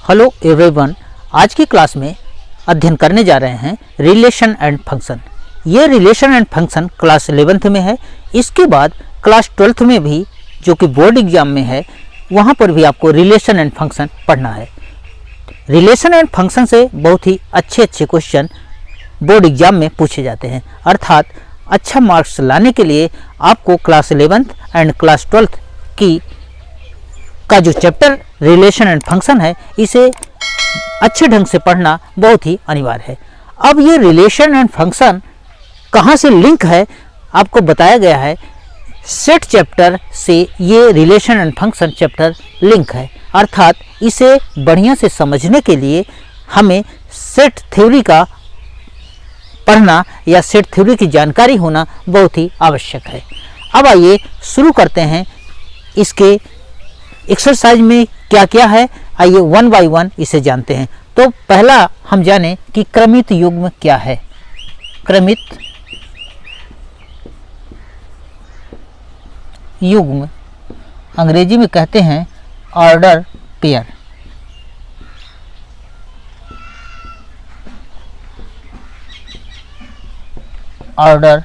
Hello everyone, आज की class में अध्ययन करने जा रहे हैं रिलेशन एंड फंक्शन। ये relation and function class 11th में है। इसके बाद क्लास 12th में भी, जो कि बोर्ड एग्जाम में है, वहाँ पर भी आपको रिलेशन एंड फंक्शन पढ़ना है। रिलेशन एंड फंक्शन से बहुत ही अच्छे क्वेश्चन बोर्ड एग्जाम में पूछे जाते हैं। अर्थात अच्छा मार्क्स लाने के लिए आपको class 11th and class 12th का जो चैप्टर रिलेशन एंड फंक्शन है, इसे अच्छे ढंग से पढ़ना बहुत ही अनिवार्य है। अब ये रिलेशन एंड फंक्शन कहाँ से लिंक है, आपको बताया गया है। सेट चैप्टर से ये relation and function chapter link है। अर्थात इसे बढ़िया से समझने के लिए हमें सेट थ्योरी का पढ़ना या सेट थ्योरी की जानकारी होना बहुत ही आवश्यक है। अब आइए शुरू करते हैं। इसके एक्सरसाइज में क्या क्या है, आइए वन बाय वन इसे जानते हैं। तो पहला हम जाने कि क्रमित युग्म क्या है। क्रमित युग्म अंग्रेजी में कहते हैं order pair. Order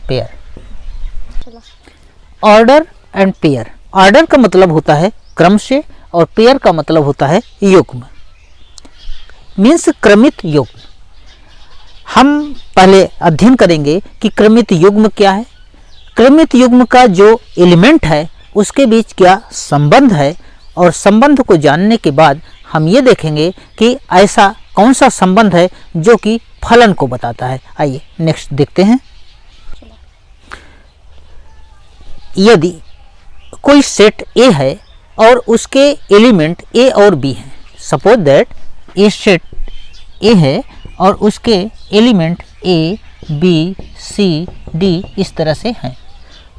pair, order and pair. Order का मतलब होता है क्रम से और पेयर का मतलब होता है युग्म, मीन्स क्रमित युग्म। हम पहले अध्ययन करेंगे कि क्रमित युग्म क्या है, क्रमित युग्म का जो एलिमेंट है उसके बीच क्या संबंध है, और संबंध को जानने के बाद हम ये देखेंगे कि ऐसा कौन सा संबंध है जो कि फलन को बताता है। आइए नेक्स्ट देखते हैं। यदि कोई सेट ए है और उसके एलिमेंट ए और बी हैं, suppose that A set A है और उसके element A B C D इस तरह से हैं,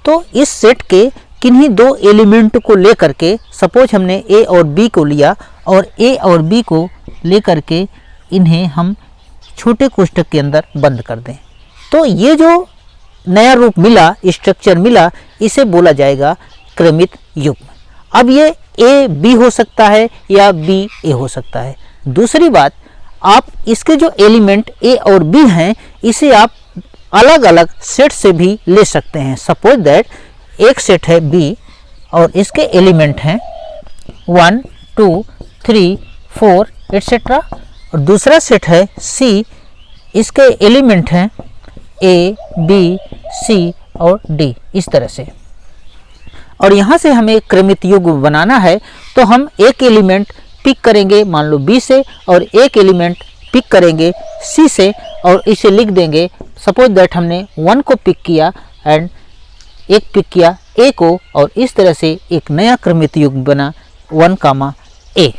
तो इस सेट के किन्हीं दो एलिमेंट को लेकर के, सपोज हमने ए और बी को लिया और ए और बी को लेकर के इन्हें हम छोटे कोष्ठक के अंदर बंद कर दें, तो ये जो नया रूप मिला, स्ट्रक्चर मिला, इसे बोला जाएगा क्रमित युग्म। अब ये ए बी हो सकता है या बी ए हो सकता है। दूसरी बात, आप इसके जो एलिमेंट ए और बी हैं, इसे आप अलग अलग सेट से भी ले सकते हैं। सपोज दैट एक सेट है बी और इसके एलिमेंट हैं 1 2 3 4 एट्सेट्रा, और दूसरा सेट है सी, इसके एलिमेंट हैं ए बी सी और डी इस तरह से। और यहाँ से हमें क्रमित युग्म बनाना है, तो हम एक एलिमेंट पिक करेंगे मान लो बी से, और एक एलिमेंट पिक करेंगे सी से, और इसे लिख देंगे। सपोज दैट हमने 1 को पिक किया एंड एक पिक किया ए को, और इस तरह से एक नया क्रमित युग्म बना 1, ए।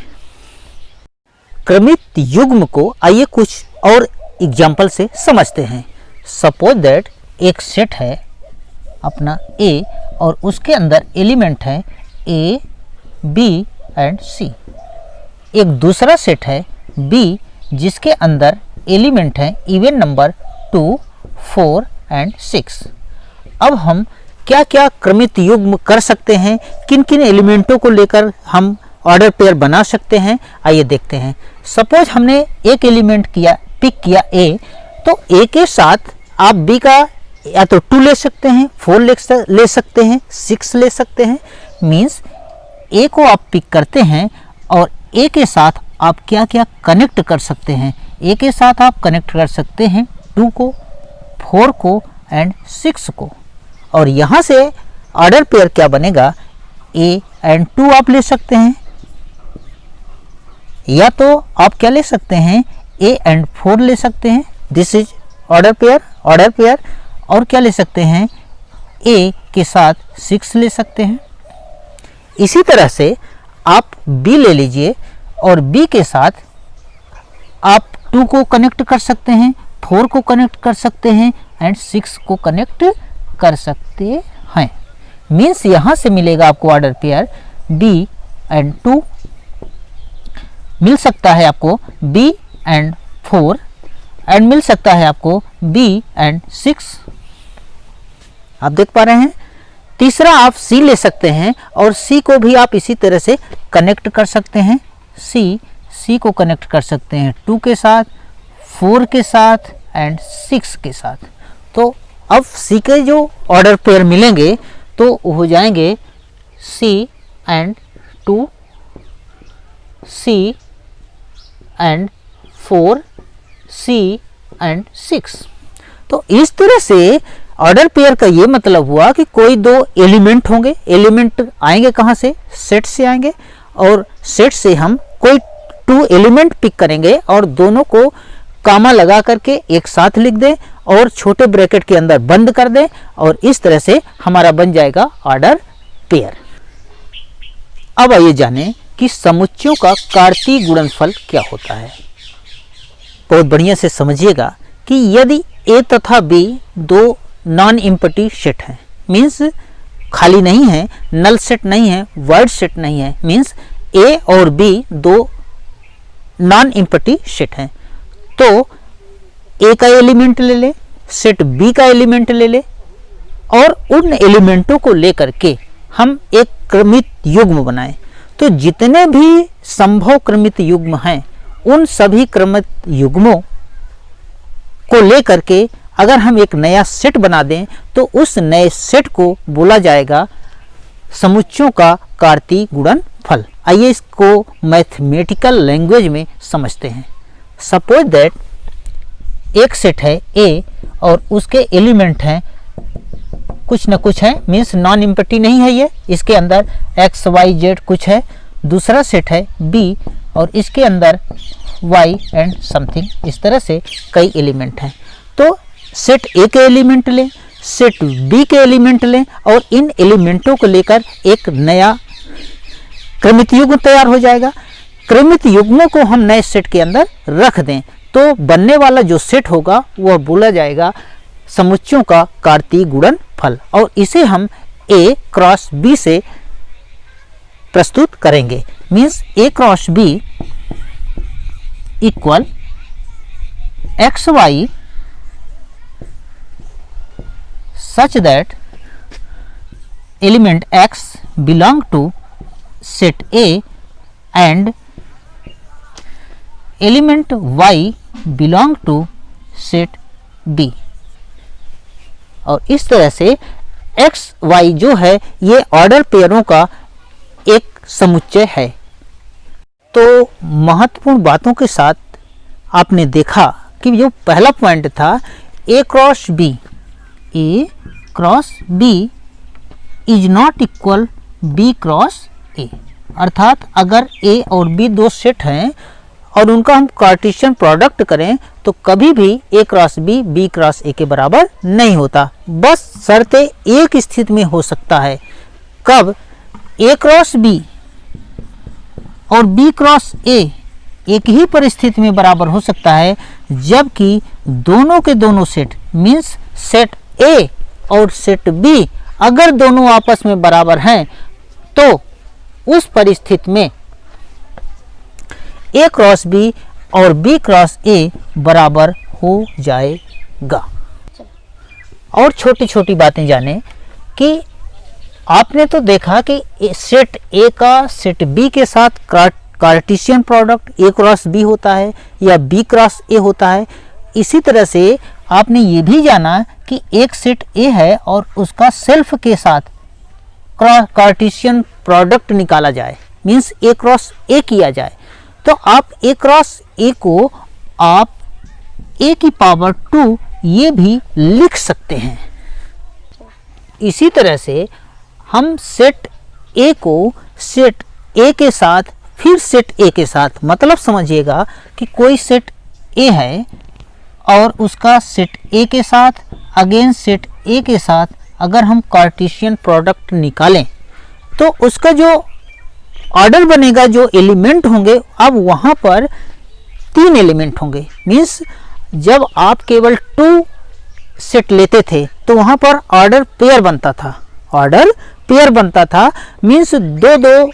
क्रमित युग्म को आइए कुछ और एग्जाम्पल से समझते हैं। सपोज दैट एक सेट है अपना ए और उसके अंदर एलिमेंट है ए बी एंड सी। एक दूसरा सेट है बी जिसके अंदर एलिमेंट है इवन नंबर 2 4 एंड 6। अब हम क्या क्या क्रमित युग्म कर सकते हैं, किन किन एलिमेंटों को लेकर हम ऑर्डर पेयर बना सकते हैं, आइए देखते हैं। सपोज हमने एक एलिमेंट पिक किया ए, तो ए के साथ आप बी का या तो 2 ले सकते हैं, 4 ले सकते हैं, 6 ले सकते हैं। मीन्स ए को आप पिक करते हैं और ए के साथ आप क्या क्या कनेक्ट कर सकते हैं। ए के साथ आप कनेक्ट कर सकते हैं 2 को, 4 को एंड 6 को, और यहाँ से ऑर्डर पेयर क्या बनेगा, ए एंड 2 आप ले सकते हैं, या तो आप क्या ले सकते हैं, ए एंड 4 ले सकते हैं, दिस इज ऑर्डर पेयर। और क्या ले सकते हैं, ए के साथ 6 ले सकते हैं। इसी तरह से आप बी ले लीजिए और बी के साथ आप 2 को कनेक्ट कर सकते हैं, 4 को कनेक्ट कर सकते हैं एंड 6 को कनेक्ट कर सकते हैं। मीन्स यहाँ से मिलेगा आपको ऑर्डर पेयर बी एंड 2, मिल सकता है आपको बी एंड 4, एंड मिल सकता है आपको बी एंड 6। आप देख पा रहे हैं। तीसरा आप सी ले सकते हैं और सी को भी आप इसी तरह से कनेक्ट कर सकते हैं, सी C को कनेक्ट कर सकते हैं 2 के साथ, 4 के साथ एंड 6 के साथ। तो अब C के जो ऑर्डर पेयर मिलेंगे तो हो जाएंगे C and 2, C and 4, C and 6। तो इस तरह से ऑर्डर पेयर का ये मतलब हुआ कि कोई दो एलिमेंट होंगे, एलिमेंट आएंगे कहाँ से, सेट से आएंगे, और सेट से हम कोई 2 एलिमेंट पिक करेंगे और दोनों को कामा लगा करके एक साथ लिख दें और छोटे ब्रैकेट के अंदर बंद कर दें, और इस तरह से हमारा बन जाएगा ऑर्डर पेयर। अब आइए जानें कि समुच्चयों का कार्तीय गुणनफल क्या होता है। बहुत बढ़िया से समझिएगा कि यदि A तथा B दो नॉन एम्प्टी सेट हैं, मीन्स खाली नहीं है, नल सेट नहीं है, वर्ड सेट नहीं है, मीन्स A और B दो नॉन एम्प्टी सेट हैं, तो A का एलिमेंट ले ले, सेट B का एलिमेंट ले ले, और उन एलिमेंटों को लेकर के हम एक क्रमित युग्म बनाएं। तो जितने भी संभव क्रमित युग्म हैं उन सभी क्रमित युग्मों को लेकर के अगर हम एक नया सेट बना दें तो उस नए सेट को बोला जाएगा समुच्चयों का कार्तीय गुणनफल। आइए इसको मैथमेटिकल लैंग्वेज में समझते हैं। सपोज दैट एक सेट है A और उसके एलिमेंट हैं कुछ न कुछ है, मीन्स नॉन एम्प्टी नहीं है ये, इसके अंदर x y z कुछ है। दूसरा सेट है B और इसके अंदर y एंड समथिंग, इस तरह से कई एलिमेंट हैं। तो सेट A के एलिमेंट लें, सेट B के एलिमेंट लें और इन एलिमेंटों को लेकर एक नया क्रमित युग्म तैयार हो जाएगा। क्रमित युग्मों को हम नए सेट के अंदर रख दें तो बनने वाला जो सेट होगा वह बोला जाएगा समुच्चयों का कार्तीय गुणनफल, और इसे हम A क्रॉस B से प्रस्तुत करेंगे। Means A cross B equal x y such that element x belong to set A and element y belong to set B। और इस तरह से x y जो है ये ऑर्डर पेयरों का एक समुच्चय है। तो महत्वपूर्ण बातों के साथ आपने देखा कि जो पहला पॉइंट था A cross B, A cross B is not equal B cross A, अर्थात अगर A और B दो सेट हैं और उनका हम कार्टेशियन प्रोडक्ट करें तो कभी भी A cross B B cross A के बराबर नहीं होता। बस शर्त एक स्थिति में हो सकता है, कब A क्रॉस B और B क्रॉस A एक ही परिस्थिति में बराबर हो सकता है, जबकि दोनों के दोनों सेट मीन्स सेट A और सेट B अगर दोनों आपस में बराबर हैं तो उस परिस्थिति में A क्रॉस B और B क्रॉस A बराबर हो जाएगा। और छोटी छोटी बातें जानें कि आपने तो देखा कि सेट A का सेट B के साथ Cartesian product A cross B होता है या B क्रॉस A होता है। इसी तरह से आपने ये भी जाना कि एक सेट A है और उसका सेल्फ के साथ कार्टेशियन प्रोडक्ट निकाला जाए, मीन्स A क्रॉस A किया जाए, तो आप A क्रॉस A को आप A की पावर 2 ये भी लिख सकते हैं। इसी तरह से हम सेट A को सेट A के साथ फिर सेट A के साथ, मतलब समझिएगा कि कोई सेट A है और उसका सेट A के साथ अगेन सेट A के साथ अगर हम कार्टेशियन प्रोडक्ट निकालें तो उसका जो ऑर्डर बनेगा, जो एलिमेंट होंगे, अब वहाँ पर 3 एलिमेंट होंगे। मीन्स जब आप केवल 2 सेट लेते थे तो वहाँ पर ऑर्डर पेयर बनता था, ऑर्डर पेयर बनता था, मीन्स दो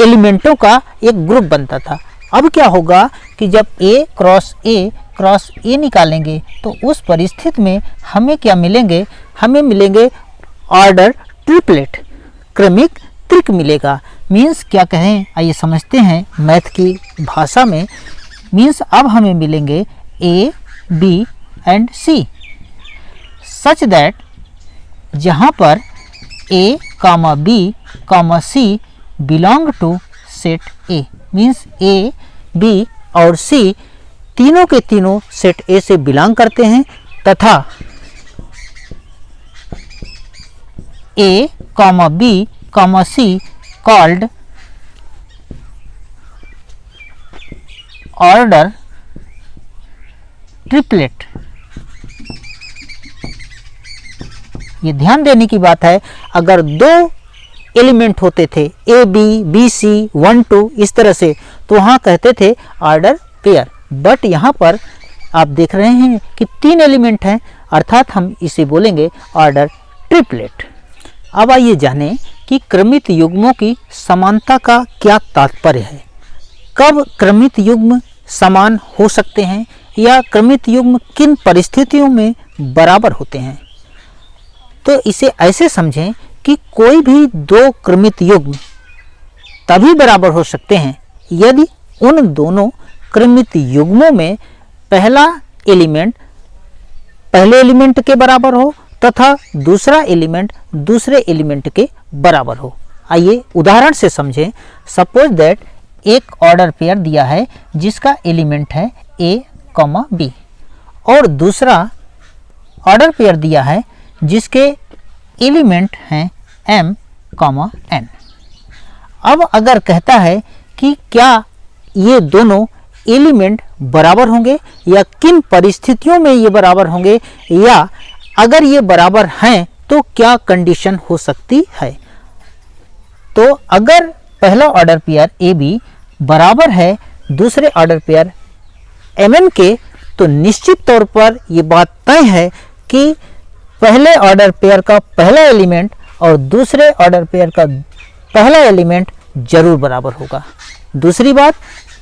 एलिमेंटों का एक ग्रुप बनता था। अब क्या होगा कि जब A क्रॉस A निकालेंगे तो उस परिस्थिति में हमें क्या मिलेंगे, हमें मिलेंगे ऑर्डर ट्रिपलेट, क्रमिक त्रिक मिलेगा। मीन्स क्या कहें, आइए समझते हैं मैथ की भाषा में। मीन्स अब हमें मिलेंगे A, B and C, such that जहाँ पर A comma B comma C belong to set A. Means A, B और सी तीनों के तीनों सेट ए से बिलोंग करते हैं तथा ए comma B comma she called order triplet. ये ध्यान देने की बात है, अगर दो एलिमेंट होते थे ए बी, बी सी, 1 2 इस तरह से, तो वहाँ कहते थे ऑर्डर पेयर। बट यहाँ पर आप देख रहे हैं कि 3 एलिमेंट हैं, अर्थात हम इसे बोलेंगे ऑर्डर ट्रिपलेट। अब आइए जानें कि क्रमित युग्मों की समानता का क्या तात्पर्य है। कब क्रमित युग्म समान हो सकते हैं या क्रमित युग्म किन परिस्थितियों में बराबर होते हैं। तो इसे ऐसे समझें कि कोई भी दो क्रमित युग्म तभी बराबर हो सकते हैं यदि उन दोनों क्रमित युग्मों में पहला एलिमेंट पहले एलिमेंट के बराबर हो तथा दूसरा एलिमेंट दूसरे एलिमेंट के बराबर हो। आइए उदाहरण से समझें। सपोज दैट एक ऑर्डर पेयर दिया है जिसका एलिमेंट है ए कॉमा बी और दूसरा ऑर्डर पेयर दिया है जिसके एलिमेंट हैं m कॉमा n। अब अगर कहता है कि क्या ये दोनों एलिमेंट बराबर होंगे या किन परिस्थितियों में ये बराबर होंगे, या अगर ये बराबर हैं तो क्या कंडीशन हो सकती है। तो अगर पहला ऑर्डर पेयर ए बी बराबर है दूसरे ऑर्डर पेयर mn के, तो निश्चित तौर पर ये बात तय है कि पहले ऑर्डर पेयर का पहला एलिमेंट और दूसरे ऑर्डर पेयर का पहला एलिमेंट जरूर बराबर होगा। दूसरी बात,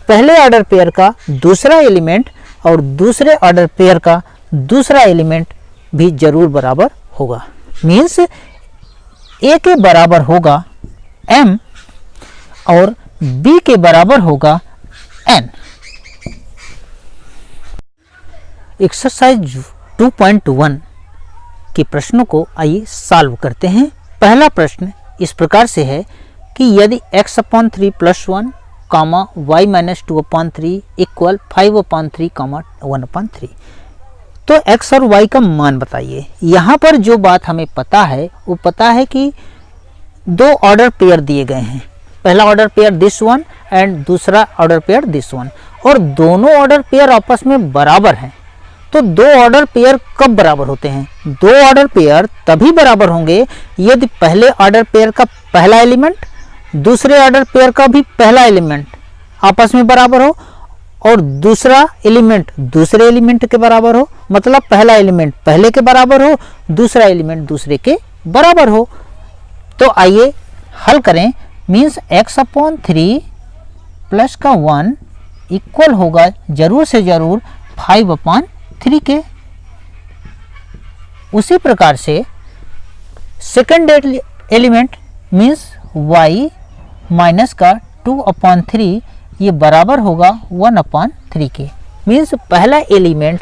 पहले ऑर्डर पेयर का दूसरा एलिमेंट और दूसरे ऑर्डर पेयर का दूसरा एलिमेंट भी जरूर बराबर होगा। मीन्स ए के बराबर होगा m और b के बराबर होगा n। एक्सरसाइज 2.1 के प्रश्नों को आइए सॉल्व करते हैं। पहला प्रश्न इस प्रकार से है कि यदि x/3 + 1 कामा y - 2/3 इक्वल 5/3 कामा 1/3, तो x और y का मान बताइए। यहाँ पर जो बात हमें पता है वो पता है कि दो ऑर्डर पेयर दिए गए हैं, पहला order pair this one and दूसरा ऑर्डर पेयर दिस वन, और दोनों ऑर्डर पेयर आपस में बराबर हैं। तो दो ऑर्डर पेयर कब बराबर होते हैं? दो ऑर्डर पेयर तभी बराबर होंगे यदि पहले ऑर्डर पेयर का पहला एलिमेंट दूसरे ऑर्डर पेयर का भी पहला एलिमेंट आपस में बराबर हो और दूसरा एलिमेंट दूसरे एलिमेंट के बराबर हो। मतलब पहला एलिमेंट पहले के बराबर हो, दूसरा एलिमेंट दूसरे के बराबर हो। तो आइए हल करें। मीन्स x/3 प्लस का 1 इक्वल होगा जरूर से जरूर 5/3 के। उसी प्रकार से second element means y minus का 2/3 ये बराबर होगा 1/3 के। मीन्स पहला एलिमेंट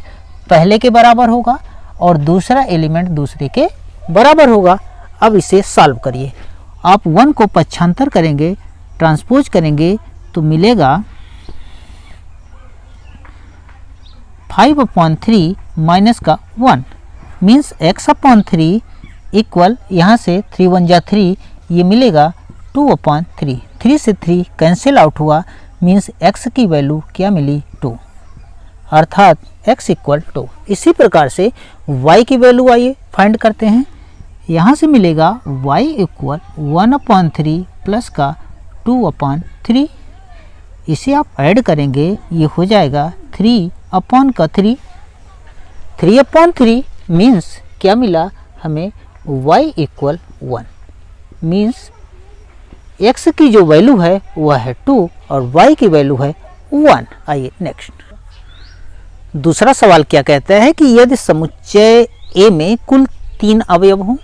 पहले के बराबर होगा और दूसरा एलिमेंट दूसरे के बराबर होगा। अब इसे सॉल्व करिए। आप 1 को पक्षांतर करेंगे, ट्रांसपोज करेंगे तो मिलेगा 5/3 माइनस का 1 मीन्स x/3 इक्वल यहाँ से 3 1 जा 3 ये मिलेगा 2/3। 3 से 3 कैंसिल आउट हुआ मीन्स x की वैल्यू क्या मिली 2, अर्थात x इक्वल 2। इसी प्रकार से y की वैल्यू आइए फाइंड करते हैं। यहाँ से मिलेगा y इक्वल 1/3 प्लस का 2/3। इसे आप ऐड करेंगे ये हो जाएगा 3/3। 3/3 मीन्स क्या मिला हमें y इक्वल 1 मीन्स x की जो वैल्यू है वह है 2 और y की वैल्यू है 1। आइए नेक्स्ट। दूसरा सवाल क्या कहता है कि यदि समुच्चय A में कुल 3 अवयव हों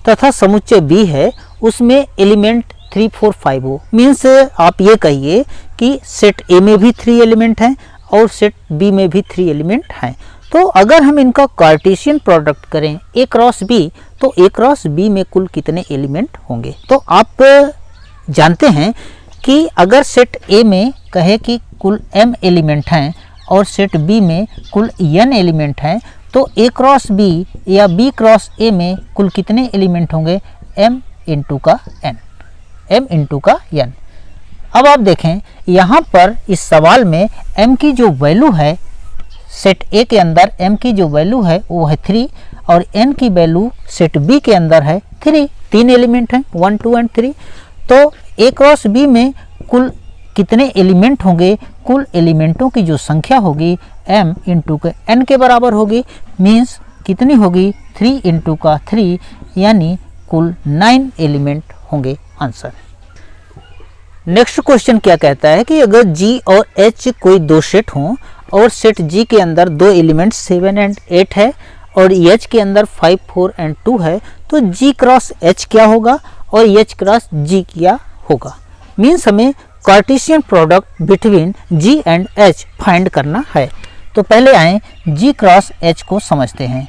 तथा समुच्चय B है उसमें एलिमेंट 3 4 5 हो, मीन्स आप ये कहिए कि सेट ए में भी 3 एलिमेंट हैं और सेट बी में भी 3 एलिमेंट हैं। तो अगर हम इनका कार्टेशियन प्रोडक्ट करें ए क्रॉस बी, तो ए क्रॉस बी में कुल कितने एलिमेंट होंगे। तो आप जानते हैं कि अगर सेट ए में कहे कि कुल m एलिमेंट हैं और सेट बी में कुल n एलिमेंट हैं, तो a क्रॉस बी या b क्रॉस a में कुल कितने एलिमेंट होंगे, m इंटू का n। अब आप देखें यहाँ पर इस सवाल में m की जो वैल्यू है सेट a के अंदर m की जो वैल्यू है वो है 3 और n की वैल्यू सेट b के अंदर है 3। 3 एलिमेंट हैं 1 2 एंड 3। तो a क्रॉस b में कुल कितने एलिमेंट होंगे, कुल एलिमेंटों की जो संख्या होगी m इंटू के n के बराबर होगी। मीन्स कितनी होगी 3 इंटू का 3 यानी कुल 9 एलिमेंट होंगे आंसर। नेक्स्ट क्वेश्चन क्या कहता है कि अगर G और H कोई दो सेट हों और सेट G के अंदर दो एलिमेंट 7 एंड 8 है और H के अंदर 5 4 एंड 2 है, तो G क्रॉस H क्या होगा और H क्रॉस G क्या होगा। मीन्स हमें Cartesian product between G and H find करना है। तो पहले आए G क्रॉस H को समझते हैं।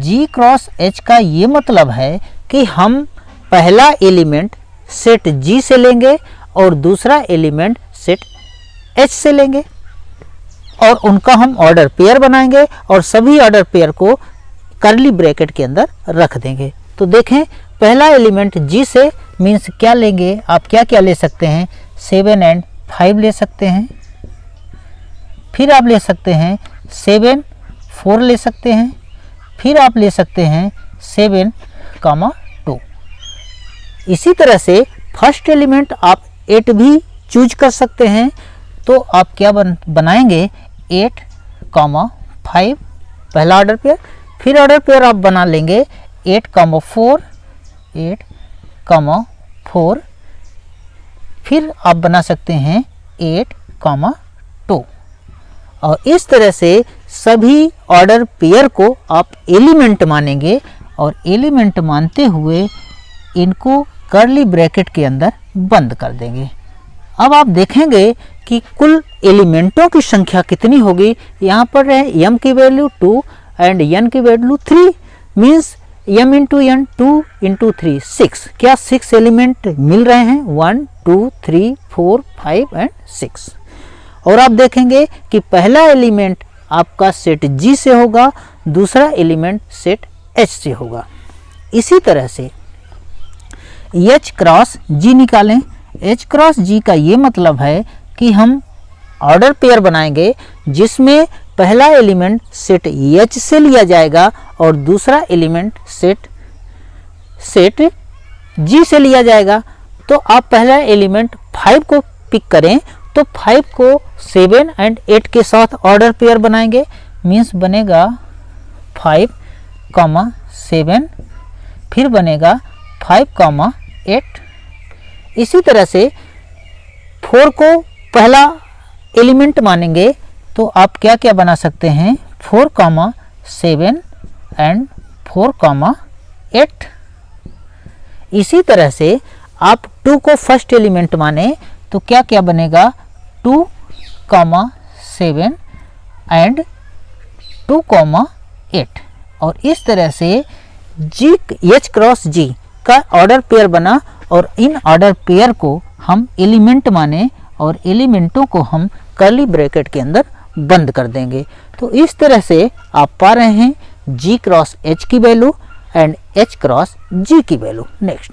G क्रॉस H का ये मतलब है कि हम पहला एलिमेंट सेट G से लेंगे और दूसरा एलिमेंट सेट H से लेंगे और उनका हम ऑर्डर पेयर बनाएंगे और सभी ऑर्डर पेयर को कर्ली ब्रैकेट के अंदर रख देंगे। तो देखें पहला एलिमेंट G से मीन्स क्या लेंगे, आप क्या क्या ले सकते हैं, 7 एंड 5 ले सकते हैं। फिर आप ले सकते हैं 7 4 ले सकते हैं। फिर आप ले सकते हैं 7 2। इसी तरह से फर्स्ट एलिमेंट आप 8 भी चूज कर सकते हैं। तो आप क्या बनाएंगे 8 5 पहला ऑर्डर पेयर। फिर ऑर्डर पेयर आप बना लेंगे 8 4 फिर आप बना सकते हैं 8 2 और इस तरह से सभी ऑर्डर पेयर को आप एलिमेंट मानेंगे और एलिमेंट मानते हुए इनको कर्ली ब्रैकेट के अंदर बंद कर देंगे। अब आप देखेंगे कि कुल एलिमेंटों की संख्या कितनी होगी। यहाँ पर है m की वैल्यू 2 एंड n की value 3। Means m into n 2 into 3 6। क्या 6 एलिमेंट मिल रहे हैं 1 2 3 4 5 एंड 6। और आप देखेंगे कि पहला एलिमेंट आपका सेट G से होगा, दूसरा एलिमेंट सेट H से होगा। इसी तरह से H क्रॉस G निकालें। H क्रॉस G का ये मतलब है कि हम ऑर्डर पेयर बनाएंगे जिसमें पहला एलिमेंट सेट H से लिया जाएगा और दूसरा एलिमेंट सेट G से लिया जाएगा। तो आप पहला एलिमेंट 5 को पिक करें तो 5 को 7 एंड 8 के साथ ऑर्डर पेयर बनाएंगे। मीन्स बनेगा 5 7 फिर बनेगा 5 8। इसी तरह से 4 को पहला एलिमेंट मानेंगे तो आप क्या क्या बना सकते हैं 4 7 एंड 4 8। इसी तरह से आप 2 को फर्स्ट एलिमेंट माने तो क्या क्या बनेगा 2 7 एंड 2 8। और इस तरह से H क्रॉस G का ऑर्डर पेयर बना और इन ऑर्डर पेयर को हम एलिमेंट माने और एलिमेंटों को हम कर्ली ब्रैकेट के अंदर बंद कर देंगे। तो इस तरह से आप पा रहे हैं G क्रॉस H की value and H cross G की वैल्यू। नेक्स्ट